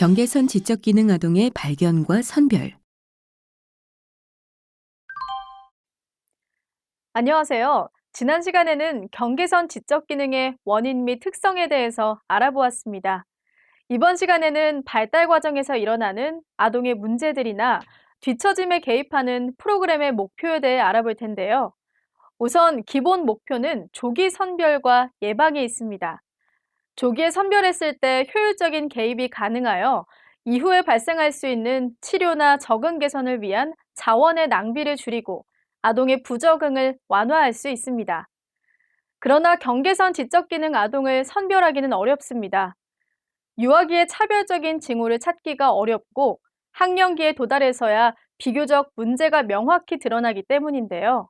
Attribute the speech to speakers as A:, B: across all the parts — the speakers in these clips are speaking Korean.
A: 경계선 지적기능 아동의 발견과 선별.
B: 안녕하세요. 지난 시간에는 경계선 지적 기능의 원인 및 특성에 대해서 알아보았습니다. 이번 시간에는 발달 과정에서 일어나는 아동의 문제들이나 뒤처짐에 개입하는 프로그램의 목표에 대해 알아볼 텐데요. 우선 기본 목표는 조기 선별과 예방에 있습니다. 조기에 선별했을 때 효율적인 개입이 가능하여 이후에 발생할 수 있는 치료나 적응 개선을 위한 자원의 낭비를 줄이고 아동의 부적응을 완화할 수 있습니다. 그러나 경계선 지적 기능 아동을 선별하기는 어렵습니다. 유아기의 차별적인 징후를 찾기가 어렵고 학령기에 도달해서야 비교적 문제가 명확히 드러나기 때문인데요.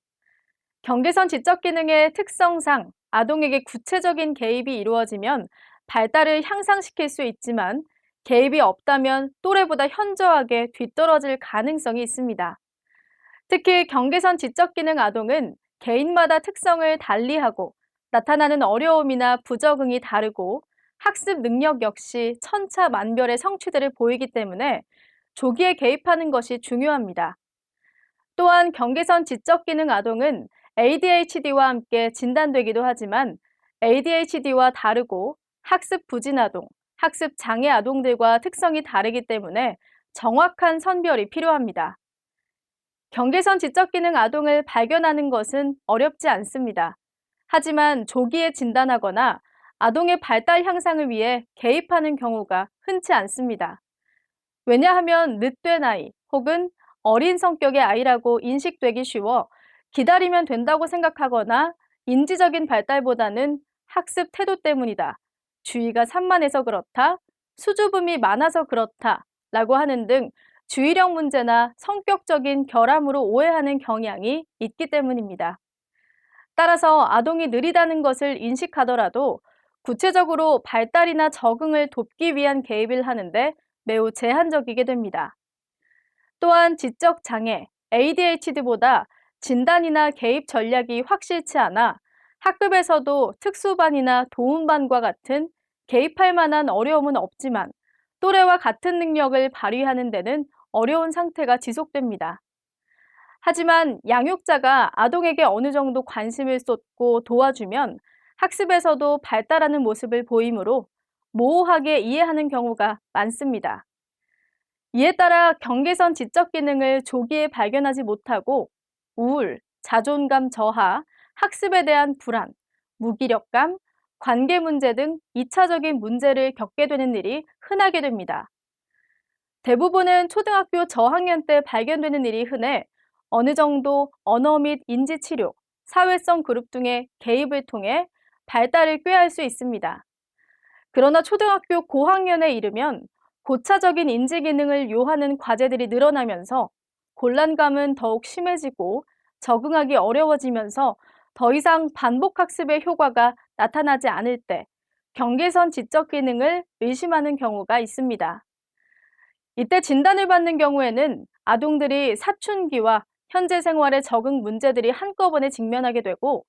B: 경계선 지적 기능의 특성상 아동에게 구체적인 개입이 이루어지면 발달을 향상시킬 수 있지만 개입이 없다면 또래보다 현저하게 뒤떨어질 가능성이 있습니다. 특히 경계선 지적 기능 아동은 개인마다 특성을 달리하고 나타나는 어려움이나 부적응이 다르고 학습 능력 역시 천차만별의 성취들을 보이기 때문에 조기에 개입하는 것이 중요합니다. 또한 경계선 지적 기능 아동은 ADHD와 함께 진단되기도 하지만 ADHD와 다르고 학습 부진 아동, 학습 장애 아동들과 특성이 다르기 때문에 정확한 선별이 필요합니다. 경계선 지적 기능 아동을 발견하는 것은 어렵지 않습니다. 하지만 조기에 진단하거나 아동의 발달 향상을 위해 개입하는 경우가 흔치 않습니다. 왜냐하면 늦된 아이 혹은 어린 성격의 아이라고 인식되기 쉬워 기다리면 된다고 생각하거나 인지적인 발달보다는 학습 태도 때문이다, 주의가 산만해서 그렇다, 수줍음이 많아서 그렇다 라고 하는 등 주의력 문제나 성격적인 결함으로 오해하는 경향이 있기 때문입니다. 따라서 아동이 느리다는 것을 인식하더라도 구체적으로 발달이나 적응을 돕기 위한 개입을 하는데 매우 제한적이게 됩니다. 또한 지적 장애, ADHD보다 진단이나 개입 전략이 확실치 않아 학급에서도 특수반이나 도움반과 같은 개입할 만한 어려움은 없지만 또래와 같은 능력을 발휘하는 데는 어려운 상태가 지속됩니다. 하지만 양육자가 아동에게 어느 정도 관심을 쏟고 도와주면 학습에서도 발달하는 모습을 보이므로 모호하게 이해하는 경우가 많습니다. 이에 따라 경계선 지적 기능을 조기에 발견하지 못하고 우울, 자존감 저하, 학습에 대한 불안, 무기력감, 관계 문제 등 2차적인 문제를 겪게 되는 일이 흔하게 됩니다. 대부분은 초등학교 저학년 때 발견되는 일이 흔해 어느 정도 언어 및 인지 치료, 사회성 그룹 등의 개입을 통해 발달을 꾀할 수 있습니다. 그러나 초등학교 고학년에 이르면 고차적인 인지 기능을 요하는 과제들이 늘어나면서 곤란감은 더욱 심해지고 적응하기 어려워지면서 더 이상 반복 학습의 효과가 나타나지 않을 때 경계선 지적 기능을 의심하는 경우가 있습니다. 이때 진단을 받는 경우에는 아동들이 사춘기와 현재 생활의 적응 문제들이 한꺼번에 직면하게 되고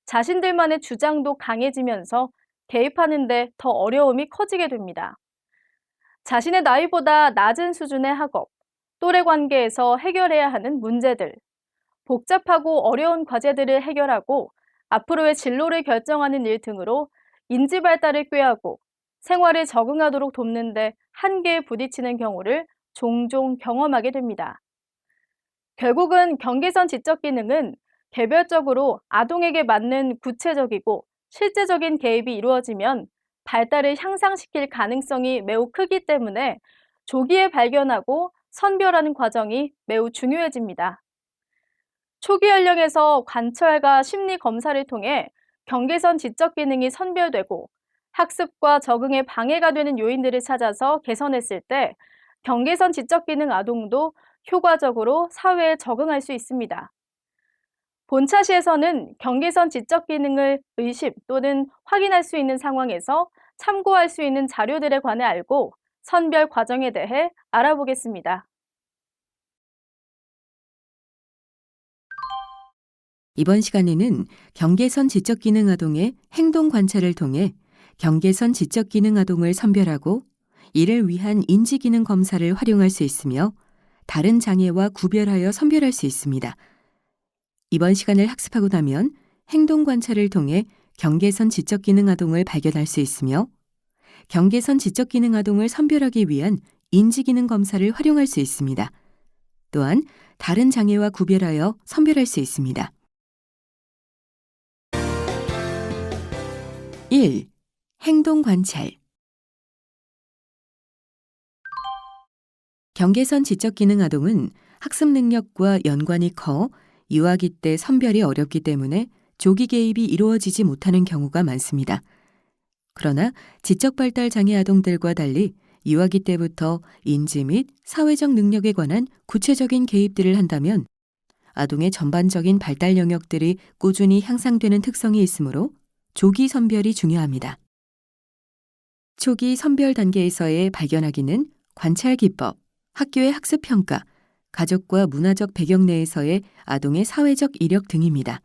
B: 자신들만의 주장도 강해지면서 개입하는 데 더 어려움이 커지게 됩니다. 자신의 나이보다 낮은 수준의 학업, 또래 관계에서 해결해야 하는 문제들, 복잡하고 어려운 과제들을 해결하고 앞으로의 진로를 결정하는 일 등으로 인지 발달을 꾀하고 생활에 적응하도록 돕는데 한계에 부딪히는 경우를 종종 경험하게 됩니다. 결국은 경계선 지적 기능은 개별적으로 아동에게 맞는 구체적이고 실제적인 개입이 이루어지면 발달을 향상시킬 가능성이 매우 크기 때문에 조기에 발견하고 선별하는 과정이 매우 중요해집니다. 초기 연령에서 관찰과 심리 검사를 통해 경계선 지적 기능이 선별되고 학습과 적응에 방해가 되는 요인들을 찾아서 개선했을 때 경계선 지적 기능 아동도 효과적으로 사회에 적응할 수 있습니다. 본차시에서는 경계선 지적 기능을 의심 또는 확인할 수 있는 상황에서 참고할 수 있는 자료들에 관해 알고 선별 과정에 대해 알아보겠습니다.
A: 이번 시간에는 경계선 지적기능 아동의 행동 관찰을 통해 경계선 지적기능 아동을 선별하고 이를 위한 인지기능 검사를 활용할 수 있으며 다른 장애와 구별하여 선별할 수 있습니다. 이번 시간을 학습하고 나면 행동 관찰을 통해 경계선 지적기능 아동을 발견할 수 있으며 경계선 지적기능 아동을 선별하기 위한 인지기능 검사를 활용할 수 있습니다. 또한 다른 장애와 구별하여 선별할 수 있습니다. 1. 행동 관찰. 경계선 지적기능 아동은 학습 능력과 연관이 커 유아기 때 선별이 어렵기 때문에 조기 개입이 이루어지지 못하는 경우가 많습니다. 그러나 지적발달 장애 아동들과 달리 유아기 때부터 인지 및 사회적 능력에 관한 구체적인 개입들을 한다면 아동의 전반적인 발달 영역들이 꾸준히 향상되는 특성이 있으므로 조기 선별이 중요합니다. 초기 선별 단계에서의 발견하기는 관찰 기법, 학교의 학습 평가, 가족과 문화적 배경 내에서의 아동의 사회적 이력 등입니다.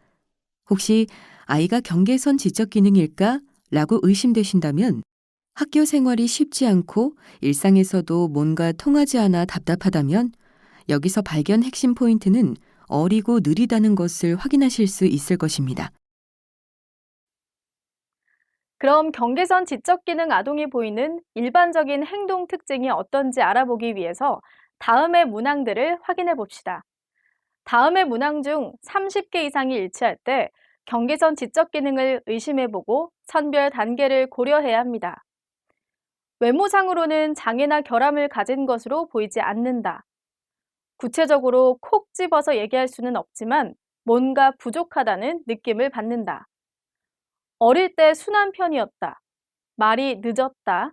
A: 혹시 아이가 경계선 지적 기능일까? 라고 의심되신다면 학교 생활이 쉽지 않고 일상에서도 뭔가 통하지 않아 답답하다면 여기서 발견 핵심 포인트는 어리고 느리다는 것을 확인하실 수 있을 것입니다.
B: 그럼 경계선 지적기능 아동이 보이는 일반적인 행동 특징이 어떤지 알아보기 위해서 다음의 문항들을 확인해 봅시다. 다음의 문항 중 30개 이상이 일치할 때 경계선 지적기능을 의심해보고 선별 단계를 고려해야 합니다. 외모상으로는 장애나 결함을 가진 것으로 보이지 않는다. 구체적으로 콕 집어서 얘기할 수는 없지만 뭔가 부족하다는 느낌을 받는다. 어릴 때 순한 편이었다. 말이 늦었다.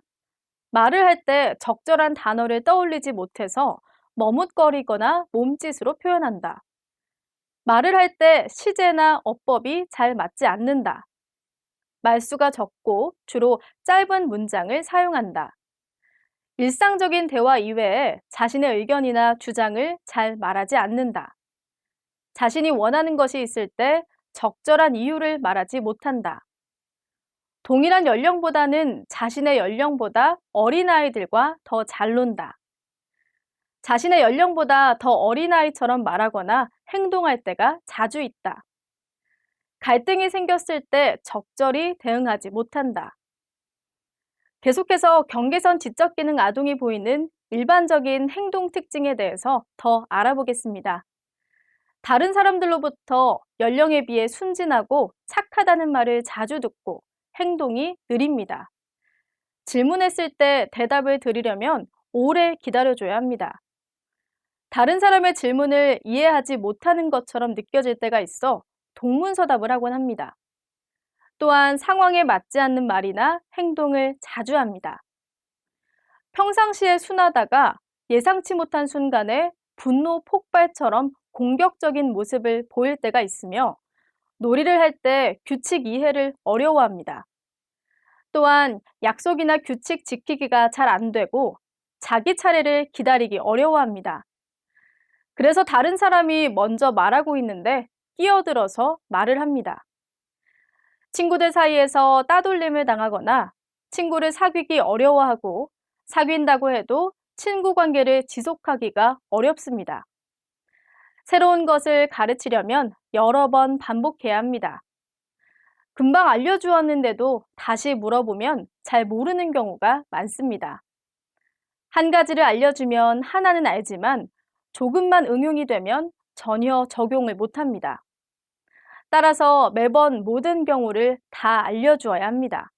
B: 말을 할 때 적절한 단어를 떠올리지 못해서 머뭇거리거나 몸짓으로 표현한다. 말을 할 때 시제나 어법이 잘 맞지 않는다. 말수가 적고 주로 짧은 문장을 사용한다. 일상적인 대화 이외에 자신의 의견이나 주장을 잘 말하지 않는다. 자신이 원하는 것이 있을 때 적절한 이유를 말하지 못한다. 동일한 연령보다는 자신의 연령보다 어린 아이들과 더 잘 논다. 자신의 연령보다 더 어린 아이처럼 말하거나 행동할 때가 자주 있다. 갈등이 생겼을 때 적절히 대응하지 못한다. 계속해서 경계선 지적기능 아동이 보이는 일반적인 행동 특징에 대해서 더 알아보겠습니다. 다른 사람들로부터 연령에 비해 순진하고 착하다는 말을 자주 듣고 행동이 느립니다. 질문했을 때 대답을 드리려면 오래 기다려줘야 합니다. 다른 사람의 질문을 이해하지 못하는 것처럼 느껴질 때가 있어 동문서답을 하곤 합니다. 또한 상황에 맞지 않는 말이나 행동을 자주 합니다. 평상시에 순하다가 예상치 못한 순간에 분노 폭발처럼 공격적인 모습을 보일 때가 있으며 놀이를 할 때 규칙 이해를 어려워합니다. 또한 약속이나 규칙 지키기가 잘 안 되고 자기 차례를 기다리기 어려워합니다. 그래서 다른 사람이 먼저 말하고 있는데 끼어들어서 말을 합니다. 친구들 사이에서 따돌림을 당하거나 친구를 사귀기 어려워하고 사귄다고 해도 친구 관계를 지속하기가 어렵습니다. 새로운 것을 가르치려면 여러 번 반복해야 합니다. 금방 알려주었는데도 다시 물어보면 잘 모르는 경우가 많습니다. 한 가지를 알려주면 하나는 알지만 조금만 응용이 되면 전혀 적용을 못합니다. 따라서 매번 모든 경우를 다 알려주어야 합니다.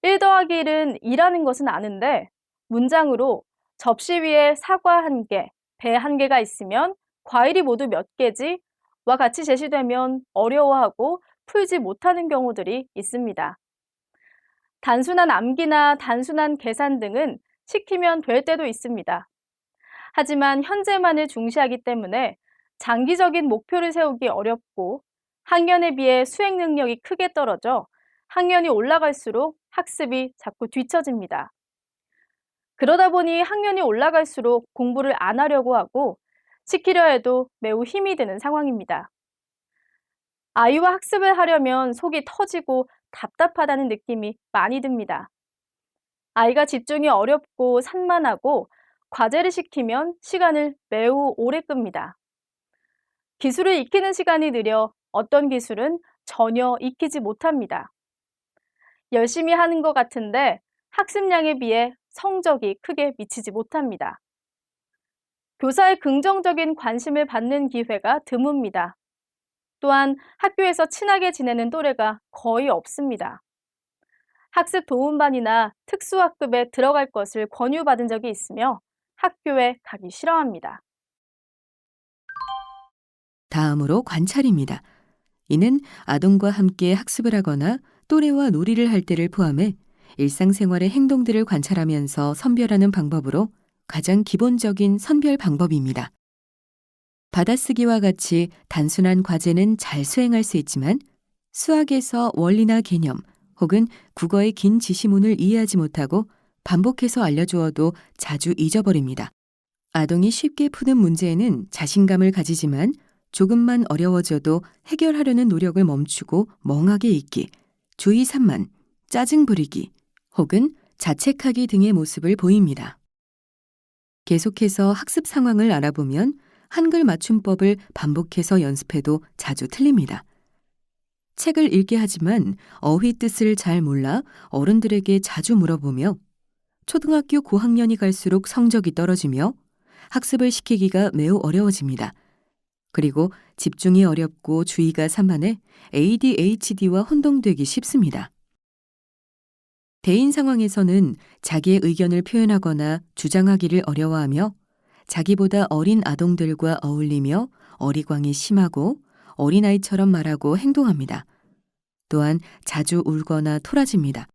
B: 1 더하기 1은 2라는 것은 아는데 문장으로 접시 위에 사과 1개, 배 1개가 있으면 과일이 모두 몇 개지? 와 같이 제시되면 어려워하고 풀지 못하는 경우들이 있습니다. 단순한 암기나 단순한 계산 등은 시키면 될 때도 있습니다. 하지만 현재만을 중시하기 때문에 장기적인 목표를 세우기 어렵고 학년에 비해 수행 능력이 크게 떨어져 학년이 올라갈수록 학습이 자꾸 뒤처집니다. 그러다 보니 학년이 올라갈수록 공부를 안 하려고 하고 시키려 해도 매우 힘이 드는 상황입니다. 아이와 학습을 하려면 속이 터지고 답답하다는 느낌이 많이 듭니다. 아이가 집중이 어렵고 산만하고 과제를 시키면 시간을 매우 오래 끕니다. 기술을 익히는 시간이 느려 어떤 기술은 전혀 익히지 못합니다. 열심히 하는 것 같은데 학습량에 비해 성적이 크게 미치지 못합니다. 교사의 긍정적인 관심을 받는 기회가 드뭅니다. 또한 학교에서 친하게 지내는 또래가 거의 없습니다. 학습 도움반이나 특수학급에 들어갈 것을 권유받은 적이 있으며 학교에 가기 싫어합니다.
A: 다음으로 관찰입니다. 이는 아동과 함께 학습을 하거나 또래와 놀이를 할 때를 포함해 일상생활의 행동들을 관찰하면서 선별하는 방법으로 가장 기본적인 선별 방법입니다. 받아쓰기와 같이 단순한 과제는 잘 수행할 수 있지만 수학에서 원리나 개념 혹은 국어의 긴 지시문을 이해하지 못하고 반복해서 알려주어도 자주 잊어버립니다. 아동이 쉽게 푸는 문제에는 자신감을 가지지만 조금만 어려워져도 해결하려는 노력을 멈추고 멍하게 있기, 주의 산만, 짜증 부리기 혹은 자책하기 등의 모습을 보입니다. 계속해서 학습 상황을 알아보면 한글 맞춤법을 반복해서 연습해도 자주 틀립니다. 책을 읽게 하지만 어휘 뜻을 잘 몰라 어른들에게 자주 물어보며 초등학교 고학년이 갈수록 성적이 떨어지며 학습을 시키기가 매우 어려워집니다. 그리고 집중이 어렵고 주의가 산만해 ADHD와 혼동되기 쉽습니다. 대인 상황에서는 자기의 의견을 표현하거나 주장하기를 어려워하며 자기보다 어린 아동들과 어울리며 어리광이 심하고 어린아이처럼 말하고 행동합니다. 또한 자주 울거나 토라집니다.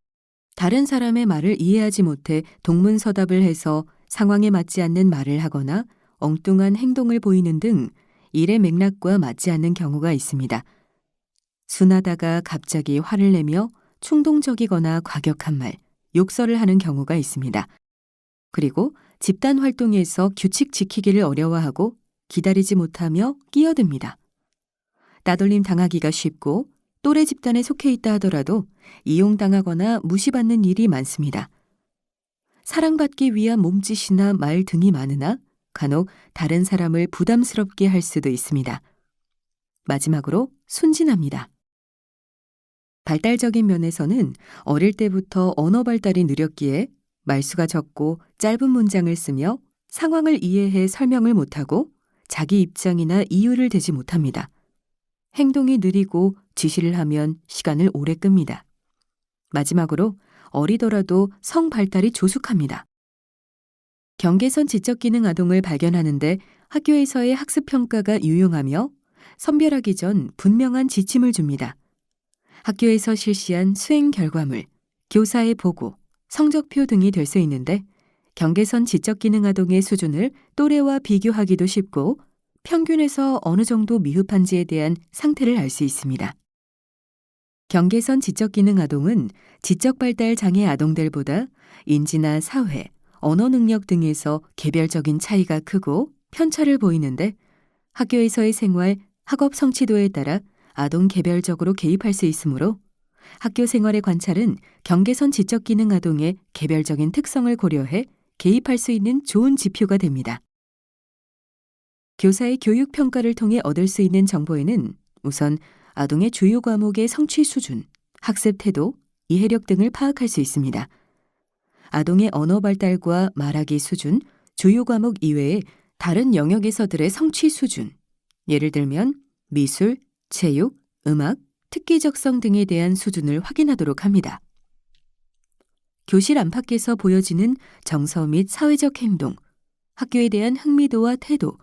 A: 다른 사람의 말을 이해하지 못해 동문서답을 해서 상황에 맞지 않는 말을 하거나 엉뚱한 행동을 보이는 등 일의 맥락과 맞지 않는 경우가 있습니다. 순하다가 갑자기 화를 내며 충동적이거나 과격한 말, 욕설을 하는 경우가 있습니다. 그리고 집단 활동에서 규칙 지키기를 어려워하고 기다리지 못하며 끼어듭니다. 따돌림 당하기가 쉽고 또래 집단에 속해 있다 하더라도 이용당하거나 무시받는 일이 많습니다. 사랑받기 위한 몸짓이나 말 등이 많으나 간혹 다른 사람을 부담스럽게 할 수도 있습니다. 마지막으로 순진합니다. 발달적인 면에서는 어릴 때부터 언어 발달이 느렸기에 말수가 적고 짧은 문장을 쓰며 상황을 이해해 설명을 못하고 자기 입장이나 이유를 대지 못합니다. 행동이 느리고 지시를 하면 시간을 오래 끕니다. 마지막으로 어리더라도 성 발달이 조숙합니다. 경계선 지적기능 아동을 발견하는데 학교에서의 학습평가가 유용하며 선별하기 전 분명한 지침을 줍니다. 학교에서 실시한 수행 결과물, 교사의 보고, 성적표 등이 될 수 있는데 경계선 지적기능 아동의 수준을 또래와 비교하기도 쉽고 평균에서 어느 정도 미흡한지에 대한 상태를 알 수 있습니다. 경계선 지적기능 아동은 지적발달 장애 아동들보다 인지나 사회, 언어 능력 등에서 개별적인 차이가 크고 편차를 보이는데 학교에서의 생활, 학업 성취도에 따라 아동 개별적으로 개입할 수 있으므로 학교 생활의 관찰은 경계선 지적기능 아동의 개별적인 특성을 고려해 개입할 수 있는 좋은 지표가 됩니다. 교사의 교육 평가를 통해 얻을 수 있는 정보에는 우선 아동의 주요 과목의 성취 수준, 학습 태도, 이해력 등을 파악할 수 있습니다. 아동의 언어 발달과 말하기 수준, 주요 과목 이외에 다른 영역에서들의 성취 수준, 예를 들면 미술, 체육, 음악, 특기적성 등에 대한 수준을 확인하도록 합니다. 교실 안팎에서 보여지는 정서 및 사회적 행동, 학교에 대한 흥미도와 태도,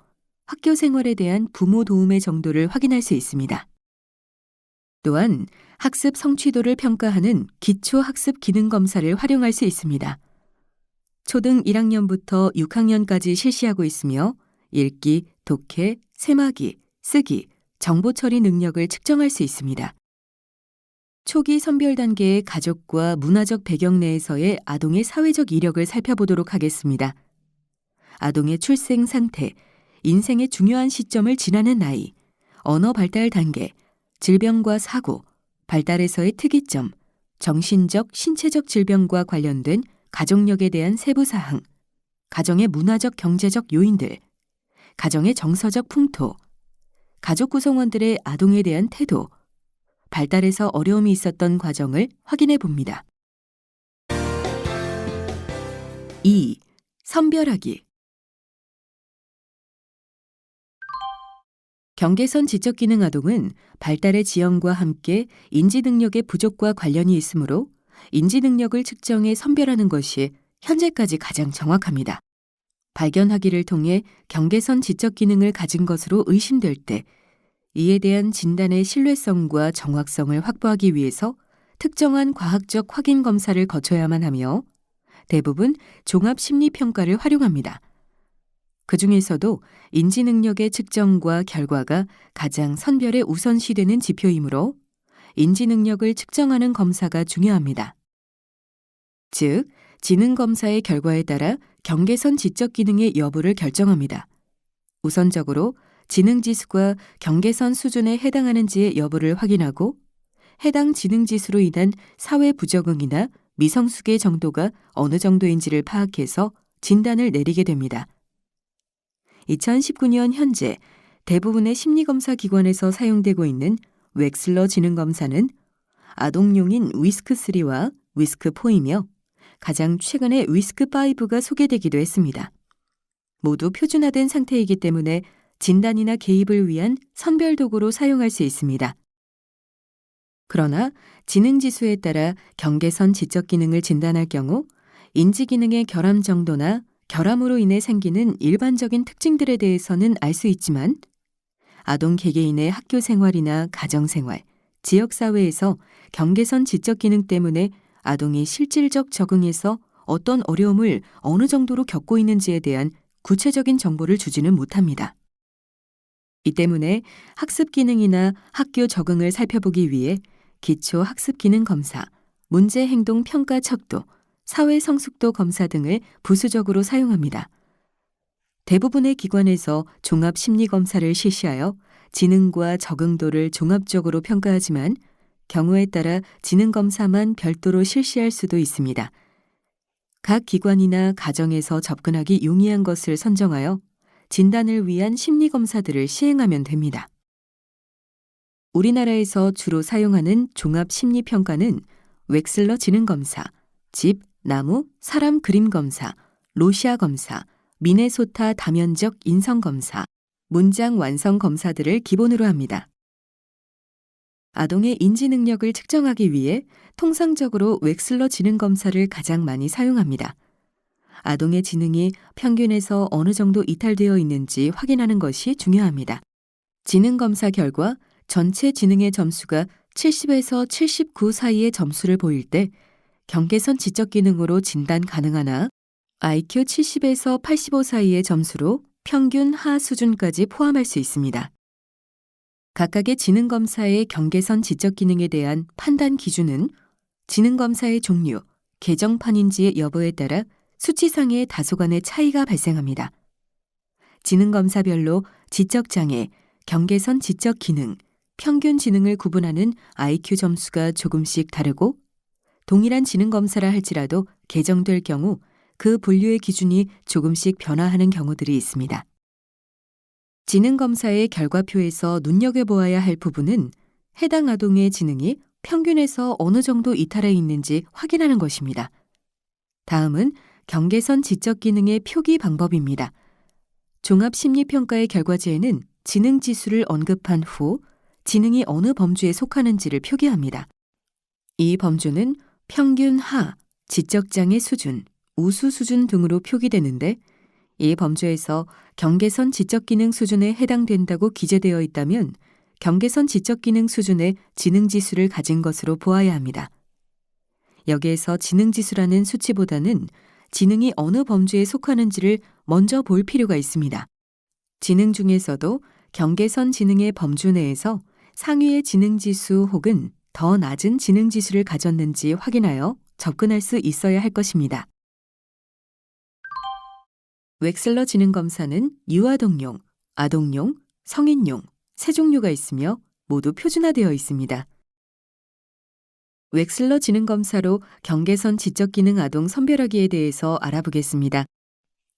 A: 학교 생활에 대한 부모 도움의 정도를 확인할 수 있습니다. 또한 학습 성취도를 평가하는 기초학습 기능 검사를 활용할 수 있습니다. 초등 1학년부터 6학년까지 실시하고 있으며 읽기, 독해, 세마기, 쓰기, 정보 처리 능력을 측정할 수 있습니다. 초기 선별 단계의 가족과 문화적 배경 내에서의 아동의 사회적 이력을 살펴보도록 하겠습니다. 아동의 출생 상태, 인생의 중요한 시점을 지나는 나이, 언어 발달 단계, 질병과 사고, 발달에서의 특이점, 정신적, 신체적 질병과 관련된 가족력에 대한 세부 사항, 가정의 문화적 경제적 요인들, 가정의 정서적 풍토, 가족 구성원들의 아동에 대한 태도, 발달에서 어려움이 있었던 과정을 확인해 봅니다. 2. 선별하기. 경계선 지적기능 아동은 발달의 지연과 함께 인지 능력의 부족과 관련이 있으므로 인지 능력을 측정해 선별하는 것이 현재까지 가장 정확합니다. 발견하기를 통해 경계선 지적 기능을 가진 것으로 의심될 때 이에 대한 진단의 신뢰성과 정확성을 확보하기 위해서 특정한 과학적 확인 검사를 거쳐야만 하며 대부분 종합 심리 평가를 활용합니다. 그 중에서도 인지 능력의 측정과 결과가 가장 선별에 우선시되는 지표이므로 인지 능력을 측정하는 검사가 중요합니다. 즉, 지능 검사의 결과에 따라 경계선 지적 기능의 여부를 결정합니다. 우선적으로 지능 지수가 경계선 수준에 해당하는지의 여부를 확인하고 해당 지능 지수로 인한 사회 부적응이나 미성숙의 정도가 어느 정도인지를 파악해서 진단을 내리게 됩니다. 2019년 현재 대부분의 심리검사 기관에서 사용되고 있는 웩슬러 지능검사는 아동용인 위스크3와 위스크4이며 가장 최근에 위스크5가 소개되기도 했습니다. 모두 표준화된 상태이기 때문에 진단이나 개입을 위한 선별 도구로 사용할 수 있습니다. 그러나 지능지수에 따라 경계선 지적 기능을 진단할 경우 인지 기능의 결함 정도나 결함으로 인해 생기는 일반적인 특징들에 대해서는 알 수 있지만 아동 개개인의 학교 생활이나 가정 생활, 지역 사회에서 경계선 지적 기능 때문에 아동이 실질적 적응에서 어떤 어려움을 어느 정도로 겪고 있는지에 대한 구체적인 정보를 주지는 못합니다. 이 때문에 학습 기능이나 학교 적응을 살펴보기 위해 기초 학습 기능 검사, 문제 행동 평가 척도, 사회 성숙도 검사 등을 부수적으로 사용합니다. 대부분의 기관에서 종합 심리 검사를 실시하여 지능과 적응도를 종합적으로 평가하지만 경우에 따라 지능 검사만 별도로 실시할 수도 있습니다. 각 기관이나 가정에서 접근하기 용이한 것을 선정하여 진단을 위한 심리 검사들을 시행하면 됩니다. 우리나라에서 주로 사용하는 종합 심리 평가는 웩슬러 지능 검사, 집, 나무, 사람 그림 검사, 로시아 검사, 미네소타 다면적 인성 검사, 문장 완성 검사들을 기본으로 합니다. 아동의 인지 능력을 측정하기 위해 통상적으로 웩슬러 지능 검사를 가장 많이 사용합니다. 아동의 지능이 평균에서 어느 정도 이탈되어 있는지 확인하는 것이 중요합니다. 지능 검사 결과 전체 지능의 점수가 70에서 79 사이의 점수를 보일 때 경계선 지적 기능으로 진단 가능하나 IQ 70에서 85 사이의 점수로 평균 하 수준까지 포함할 수 있습니다. 각각의 지능검사의 경계선 지적 기능에 대한 판단 기준은 지능검사의 종류, 개정판인지의 여부에 따라 수치상의 다소간의 차이가 발생합니다. 지능검사별로 지적장애, 경계선 지적 기능, 평균 지능을 구분하는 IQ 점수가 조금씩 다르고 동일한 지능검사라 할지라도 개정될 경우 그 분류의 기준이 조금씩 변화하는 경우들이 있습니다. 지능검사의 결과표에서 눈여겨보아야 할 부분은 해당 아동의 지능이 평균에서 어느 정도 이탈해 있는지 확인하는 것입니다. 다음은 경계선 지적 기능의 표기 방법입니다. 종합심리평가의 결과지에는 지능지수를 언급한 후 지능이 어느 범주에 속하는지를 표기합니다. 이 범주는 평균 하, 지적장애 수준, 우수 수준 등으로 표기되는데 이 범주에서 경계선 지적기능 수준에 해당된다고 기재되어 있다면 경계선 지적기능 수준의 지능지수를 가진 것으로 보아야 합니다. 여기에서 지능지수라는 수치보다는 지능이 어느 범주에 속하는지를 먼저 볼 필요가 있습니다. 지능 중에서도 경계선 지능의 범주 내에서 상위의 지능지수 혹은 더 낮은 지능지수를 가졌는지 확인하여 접근할 수 있어야 할 것입니다. 웩슬러 지능검사는 유아동용, 아동용, 성인용 세 종류가 있으며 모두 표준화되어 있습니다. 웩슬러 지능검사로 경계선 지적기능 아동 선별하기에 대해서 알아보겠습니다.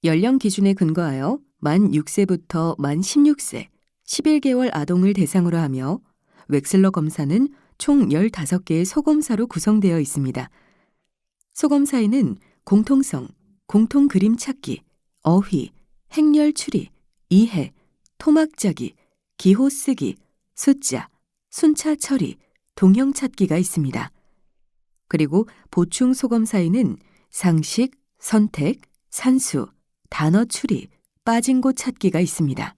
A: 연령 기준에 근거하여 만 6세부터 만 16세, 11개월 아동을 대상으로 하며 웩슬러 검사는 총 15개의 소검사로 구성되어 있습니다. 소검사에는 공통성, 공통 그림 찾기, 어휘, 행렬 추리, 이해, 토막 짜기, 기호 쓰기, 숫자, 순차 처리, 동형 찾기가 있습니다. 그리고 보충 소검사에는 상식, 선택, 산수, 단어 추리, 빠진 곳 찾기가 있습니다.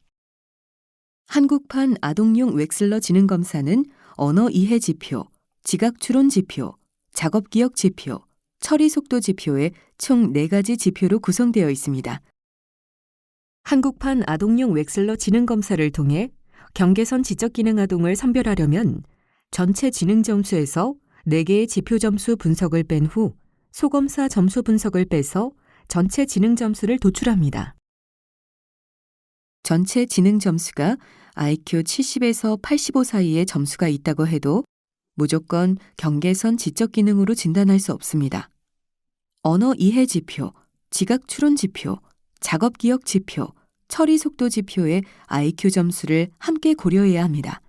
A: 한국판 아동용 웩슬러 지능검사는 언어 이해 지표, 지각 추론 지표, 작업 기억 지표, 처리 속도 지표의 총 4가지 지표로 구성되어 있습니다. 한국판 아동용 웩슬러 지능검사를 통해 경계선 지적기능 아동을 선별하려면 전체 지능 점수에서 4개의 지표 점수 분석을 뺀 후 소검사 점수 분석을 빼서 전체 지능 점수를 도출합니다. 전체 지능 점수가 IQ 70에서 85 사이의 점수가 있다고 해도 무조건 경계선 지적 기능으로 진단할 수 없습니다. 언어 이해 지표, 지각 추론 지표, 작업 기억 지표, 처리 속도 지표의 IQ 점수를 함께 고려해야 합니다.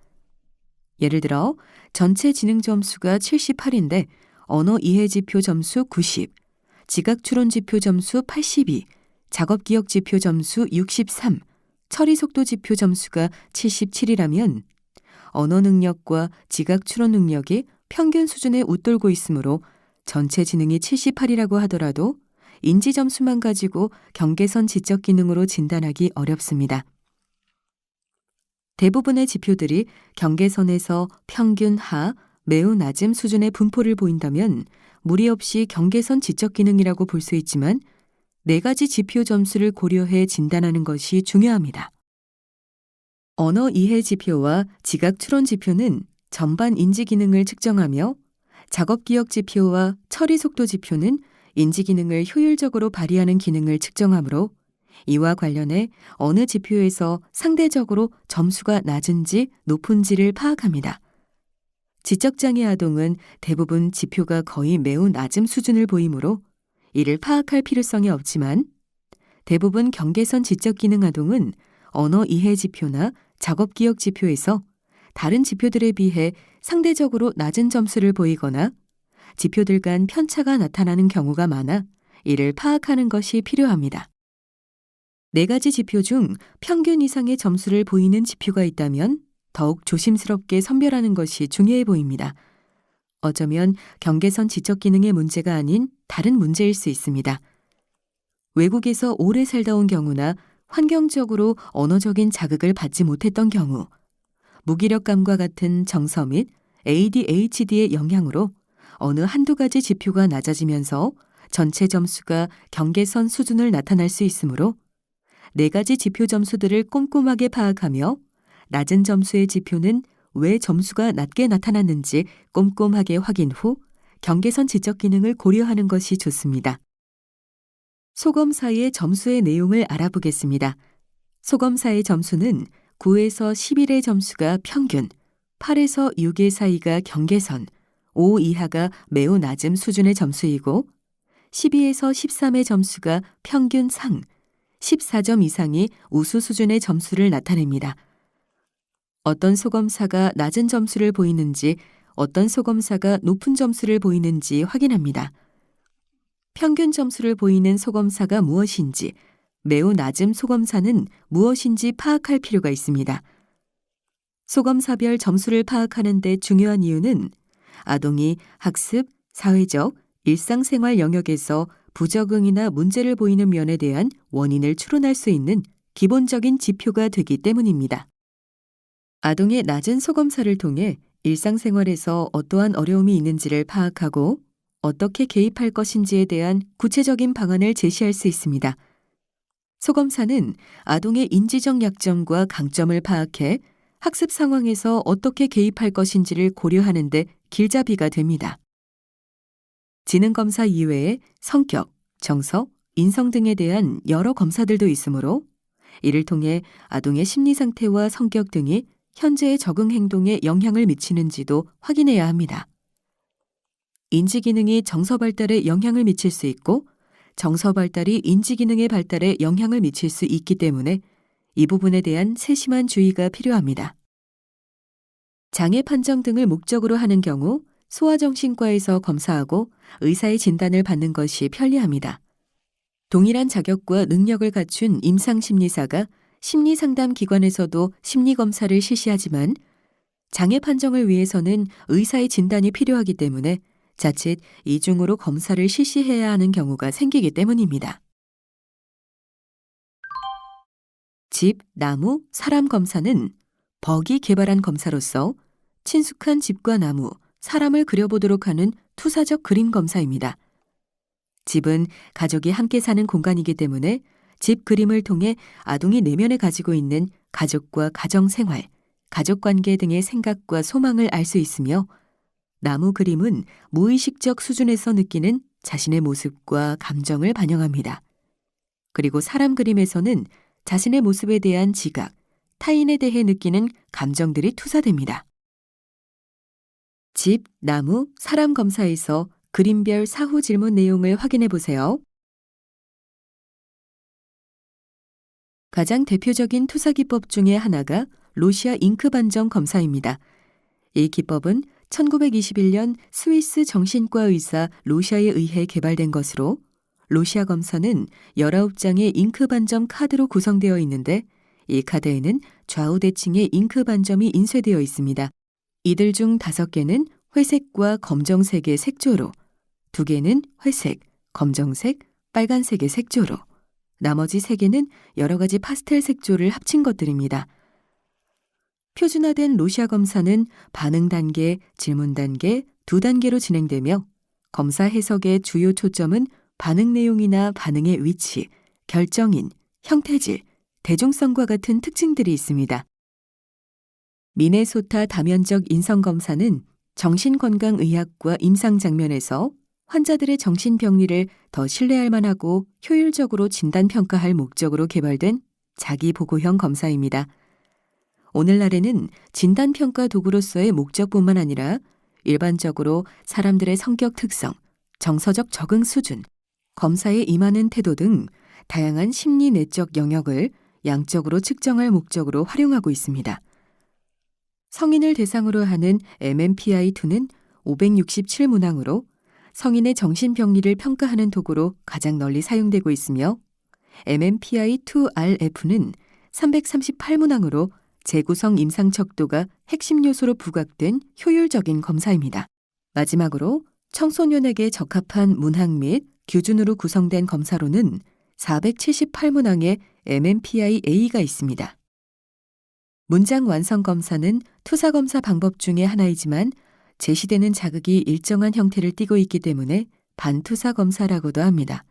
A: 예를 들어 전체 지능 점수가 78인데 언어 이해 지표 점수 90, 지각 추론 지표 점수 82, 작업 기억 지표 점수 63, 처리 속도 지표 점수가 77이라면 언어 능력과 지각 추론 능력이 평균 수준에 웃돌고 있으므로 전체 지능이 78이라고 하더라도 인지 점수만 가지고 경계선 지적 기능으로 진단하기 어렵습니다. 대부분의 지표들이 경계선에서 평균 하, 매우 낮음 수준의 분포를 보인다면 무리 없이 경계선 지적 기능이라고 볼 수 있지만 4가지 지표 점수를 고려해 진단하는 것이 중요합니다. 언어 이해 지표와 지각 추론 지표는 전반 인지 기능을 측정하며 작업 기억 지표와 처리 속도 지표는 인지 기능을 효율적으로 발휘하는 기능을 측정하므로 이와 관련해 어느 지표에서 상대적으로 점수가 낮은지 높은지를 파악합니다. 지적장애 아동은 대부분 지표가 거의 매우 낮은 수준을 보이므로 이를 파악할 필요성이 없지만 대부분 경계선 지적 기능 아동은 언어 이해 지표나 작업 기억 지표에서 다른 지표들에 비해 상대적으로 낮은 점수를 보이거나 지표들 간 편차가 나타나는 경우가 많아 이를 파악하는 것이 필요합니다. 4가지 지표 중 평균 이상의 점수를 보이는 지표가 있다면 더욱 조심스럽게 선별하는 것이 중요해 보입니다. 어쩌면 경계선 지적 기능의 문제가 아닌 다른 문제일 수 있습니다. 외국에서 오래 살다 온 경우나 환경적으로 언어적인 자극을 받지 못했던 경우, 무기력감과 같은 정서 및 ADHD의 영향으로 어느 한두 가지 지표가 낮아지면서 전체 점수가 경계선 수준을 나타날 수 있으므로 4가지 지표 점수들을 꼼꼼하게 파악하며 낮은 점수의 지표는 왜 점수가 낮게 나타났는지 꼼꼼하게 확인 후 경계선 지적 기능을 고려하는 것이 좋습니다. 소검사의 점수의 내용을 알아보겠습니다. 소검사의 점수는 9에서 11의 점수가 평균, 8에서 6의 사이가 경계선, 5 이하가 매우 낮은 수준의 점수이고 12에서 13의 점수가 평균 상, 14점 이상이 우수 수준의 점수를 나타냅니다. 어떤 소검사가 낮은 점수를 보이는지, 어떤 소검사가 높은 점수를 보이는지 확인합니다. 평균 점수를 보이는 소검사가 무엇인지, 매우 낮은 소검사는 무엇인지 파악할 필요가 있습니다. 소검사별 점수를 파악하는 데 중요한 이유는 아동이 학습, 사회적, 일상생활 영역에서 부적응이나 문제를 보이는 면에 대한 원인을 추론할 수 있는 기본적인 지표가 되기 때문입니다. 아동의 낮은 소검사를 통해 일상생활에서 어떠한 어려움이 있는지를 파악하고 어떻게 개입할 것인지에 대한 구체적인 방안을 제시할 수 있습니다. 소검사는 아동의 인지적 약점과 강점을 파악해 학습 상황에서 어떻게 개입할 것인지를 고려하는 데 길잡이가 됩니다. 지능검사 이외에 성격, 정서, 인성 등에 대한 여러 검사들도 있으므로 이를 통해 아동의 심리 상태와 성격 등이 현재의 적응 행동에 영향을 미치는지도 확인해야 합니다. 인지 기능이 정서 발달에 영향을 미칠 수 있고 정서 발달이 인지 기능의 발달에 영향을 미칠 수 있기 때문에 이 부분에 대한 세심한 주의가 필요합니다. 장애 판정 등을 목적으로 하는 경우 소아정신과에서 검사하고 의사의 진단을 받는 것이 편리합니다. 동일한 자격과 능력을 갖춘 임상심리사가 심리상담 기관에서도 심리검사를 실시하지만 장애 판정을 위해서는 의사의 진단이 필요하기 때문에 자칫 이중으로 검사를 실시해야 하는 경우가 생기기 때문입니다. 집, 나무, 사람 검사는 벅이 개발한 검사로서 친숙한 집과 나무, 사람을 그려보도록 하는 투사적 그림 검사입니다. 집은 가족이 함께 사는 공간이기 때문에 집 그림을 통해 아동이 내면에 가지고 있는 가족과 가정생활, 가족관계 등의 생각과 소망을 알 수 있으며 나무 그림은 무의식적 수준에서 느끼는 자신의 모습과 감정을 반영합니다. 그리고 사람 그림에서는 자신의 모습에 대한 지각, 타인에 대해 느끼는 감정들이 투사됩니다. 집, 나무, 사람 검사에서 그림별 사후 질문 내용을 확인해 보세요. 가장 대표적인 투사 기법 중에 하나가 로시아 잉크 반점 검사입니다. 이 기법은 1921년 스위스 정신과 의사 로시아에 의해 개발된 것으로 로시아 검사는 19장의 잉크 반점 카드로 구성되어 있는데 이 카드에는 좌우 대칭의 잉크 반점이 인쇄되어 있습니다. 이들 중 5개는 회색과 검정색의 색조로, 2개는 회색, 검정색, 빨간색의 색조로, 나머지 3개는 여러 가지 파스텔 색조를 합친 것들입니다. 표준화된 로시아 검사는 반응 단계, 질문 단계, 2단계로 진행되며 검사 해석의 주요 초점은 반응 내용이나 반응의 위치, 결정인, 형태질, 대중성과 같은 특징들이 있습니다. 미네소타 다면적 인성검사는 정신건강의학과 임상 장면에서 환자들의 정신병리를 더 신뢰할 만하고 효율적으로 진단평가할 목적으로 개발된 자기보고형 검사입니다. 오늘날에는 진단평가 도구로서의 목적뿐만 아니라 일반적으로 사람들의 성격 특성, 정서적 적응 수준, 검사에 임하는 태도 등 다양한 심리 내적 영역을 양적으로 측정할 목적으로 활용하고 있습니다. 성인을 대상으로 하는 MMPI-2는 567문항으로 성인의 정신병리를 평가하는 도구로 가장 널리 사용되고 있으며 MMPI-2RF는 338문항으로 재구성 임상 척도가 핵심 요소로 부각된 효율적인 검사입니다. 마지막으로 청소년에게 적합한 문항 및 기준으로 구성된 검사로는 478문항의 MMPI-A가 있습니다. 문장 완성 검사는 투사 검사 방법 중의 하나이지만 제시되는 자극이 일정한 형태를 띠고 있기 때문에 반투사 검사라고도 합니다.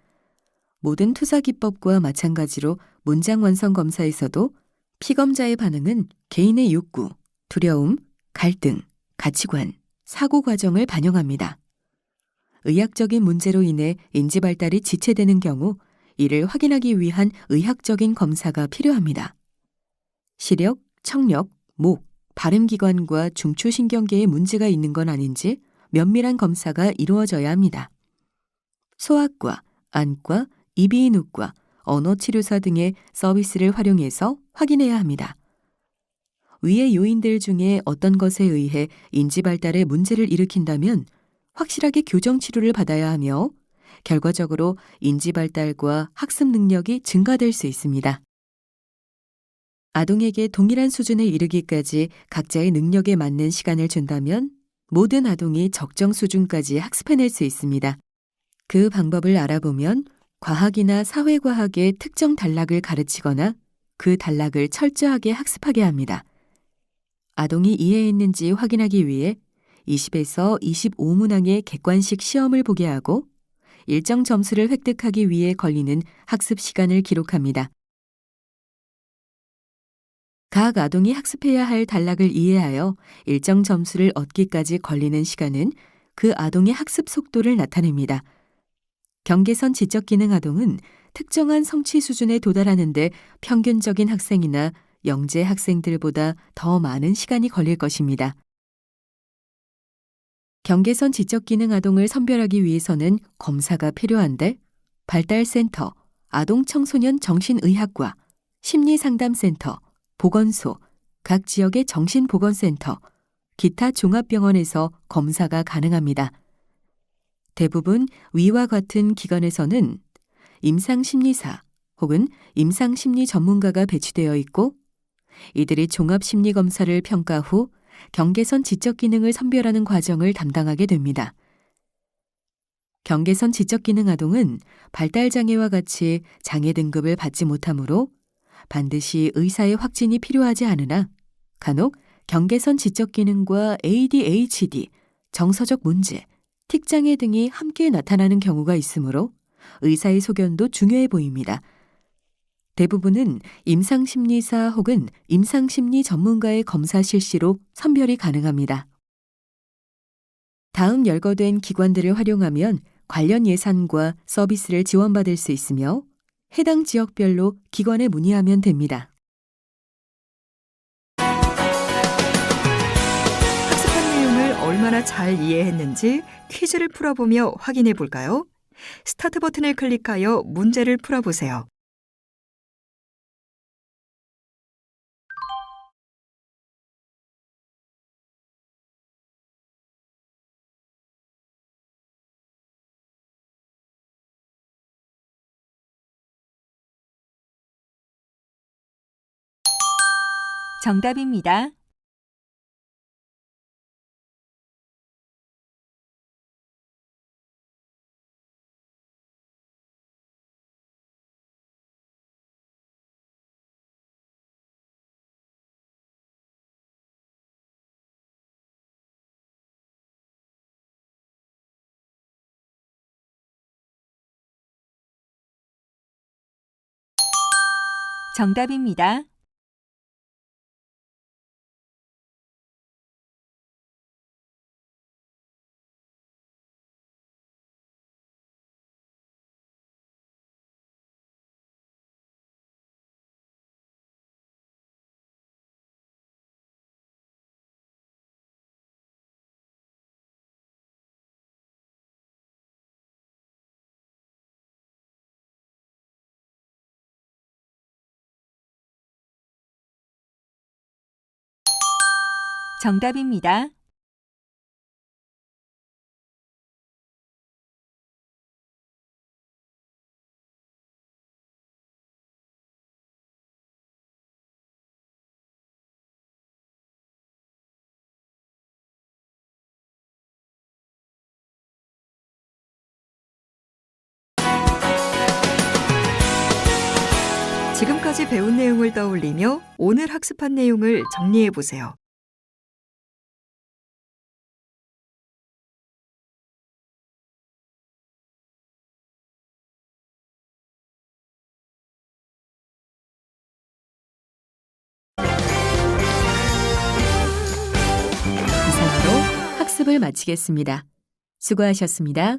A: 모든 투사 기법과 마찬가지로 문장 완성 검사에서도 피검자의 반응은 개인의 욕구, 두려움, 갈등, 가치관, 사고 과정을 반영합니다. 의학적인 문제로 인해 인지 발달이 지체되는 경우 이를 확인하기 위한 의학적인 검사가 필요합니다. 시력, 청력, 목, 발음기관과 중추신경계에 문제가 있는 건 아닌지 면밀한 검사가 이루어져야 합니다. 소아과, 안과, 이비인후과, 언어치료사 등의 서비스를 활용해서 확인해야 합니다. 위의 요인들 중에 어떤 것에 의해 인지 발달에 문제를 일으킨다면 확실하게 교정 치료를 받아야 하며 결과적으로 인지 발달과 학습 능력이 증가될 수 있습니다. 아동에게 동일한 수준에 이르기까지 각자의 능력에 맞는 시간을 준다면 모든 아동이 적정 수준까지 학습해낼 수 있습니다. 그 방법을 알아보면 과학이나 사회과학의 특정 단락을 가르치거나 그 단락을 철저하게 학습하게 합니다. 아동이 이해했는지 확인하기 위해 20에서 25문항의 객관식 시험을 보게 하고 일정 점수를 획득하기 위해 걸리는 학습 시간을 기록합니다. 각 아동이 학습해야 할 단락을 이해하여 일정 점수를 얻기까지 걸리는 시간은 그 아동의 학습 속도를 나타냅니다. 경계선 지적 기능 아동은 특정한 성취 수준에 도달하는 데 평균적인 학생이나 영재 학생들보다 더 많은 시간이 걸릴 것입니다. 경계선 지적기능 아동을 선별하기 위해서는 검사가 필요한데 발달센터, 아동청소년 정신의학과, 심리상담센터, 보건소, 각 지역의 정신보건센터, 기타 종합병원에서 검사가 가능합니다. 대부분 위와 같은 기관에서는 임상심리사 혹은 임상심리 전문가가 배치되어 있고 이들이 종합심리검사를 평가 후 경계선 지적기능을 선별하는 과정을 담당하게 됩니다. 경계선 지적기능 아동은 발달장애와 같이 장애 등급을 받지 못하므로 반드시 의사의 확진이 필요하지 않으나 간혹 경계선 지적기능과 ADHD, 정서적 문제, 틱장애 등이 함께 나타나는 경우가 있으므로 의사의 소견도 중요해 보입니다. 대부분은 임상심리사 혹은 임상심리 전문가의 검사 실시로 선별이 가능합니다. 다음 열거된 기관들을 활용하면 관련 예산과 서비스를 지원받을 수 있으며 해당 지역별로 기관에 문의하면 됩니다.
C: 학습한 내용을 얼마나 잘 이해했는지 퀴즈를 풀어보며 확인해 볼까요? 스타트 버튼을 클릭하여 문제를 풀어보세요.
D: 정답입니다. 정답입니다. 정답입니다.
C: 지금까지 배운 내용을 떠올리며 오늘 학습한 내용을 정리해 보세요.
A: 이상으로 학습을 마치겠습니다. 수고하셨습니다.